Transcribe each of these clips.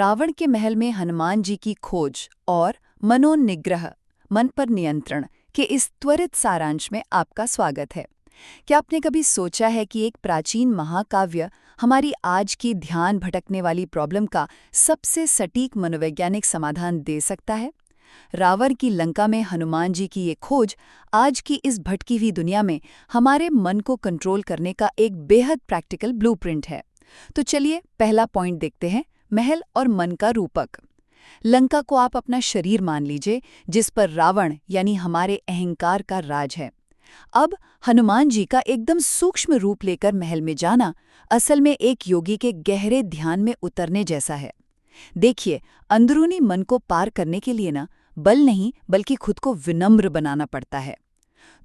रावण के महल में हनुमान जी की खोज और मनोनिग्रह, मन पर नियंत्रण के इस त्वरित सारांश में आपका स्वागत है। क्या आपने कभी सोचा है कि एक प्राचीन महाकाव्य हमारी आज की ध्यान भटकने वाली प्रॉब्लम का सबसे सटीक मनोवैज्ञानिक समाधान दे सकता है? रावण की लंका में हनुमान जी की ये खोज आज की इस भटकी हुई दुनिया में हमारे मन को कंट्रोल करने का एक बेहद प्रैक्टिकल ब्लूप्रिंट है। तो चलिए पहला पॉइंट देखते हैं, महल और मन का रूपक। लंका को आप अपना शरीर मान लीजिए, जिस पर रावण यानी हमारे अहंकार का राज है। अब हनुमान जी का एकदम सूक्ष्म रूप लेकर महल में जाना असल में एक योगी के गहरे ध्यान में उतरने जैसा है। देखिए, अंदरूनी मन को पार करने के लिए ना बल नहीं बल्कि खुद को विनम्र बनाना पड़ता है।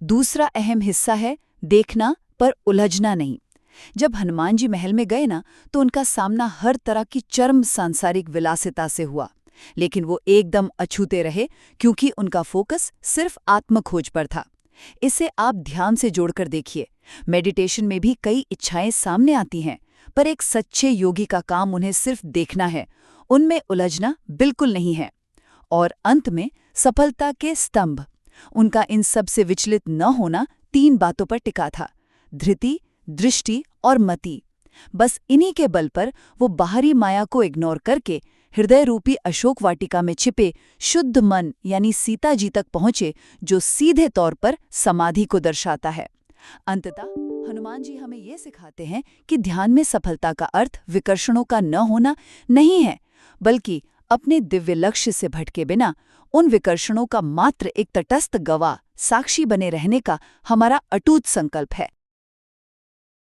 दूसरा अहम हिस्सा है देखना पर उलझना नहीं। जब हनुमान जी महल में गए ना तो उनका सामना हर तरह की चरम सांसारिक विलासिता से हुआ, लेकिन वो एकदम अछूते रहे क्योंकि उनका फोकस सिर्फ आत्मखोज पर था। इसे आप ध्यान से जोड़कर देखिए। मेडिटेशन में भी कई इच्छाएं सामने आती हैं, पर एक सच्चे योगी का काम उन्हें सिर्फ देखना है, उनमें उलझना बिल्कुल नहीं है। और अंत में सफलता के स्तंभ, उनका इन सब से विचलित न होना 3 बातों पर टिका था: धृति, दृष्टि और मति। बस इन्हीं के बल पर वो बाहरी माया को इग्नोर करके हृदय रूपी अशोक वाटिका में छिपे शुद्ध मन यानी सीता जी तक पहुंचे, जो सीधे तौर पर समाधि को दर्शाता है। अंततः हनुमान जी हमें ये सिखाते हैं कि ध्यान में सफलता का अर्थ विकर्षणों का न होना नहीं है, बल्कि अपने दिव्य लक्ष्य से भटके बिना उन विकर्षणों का मात्र एक तटस्थ गवाह, साक्षी बने रहने का हमारा अटूट संकल्प है।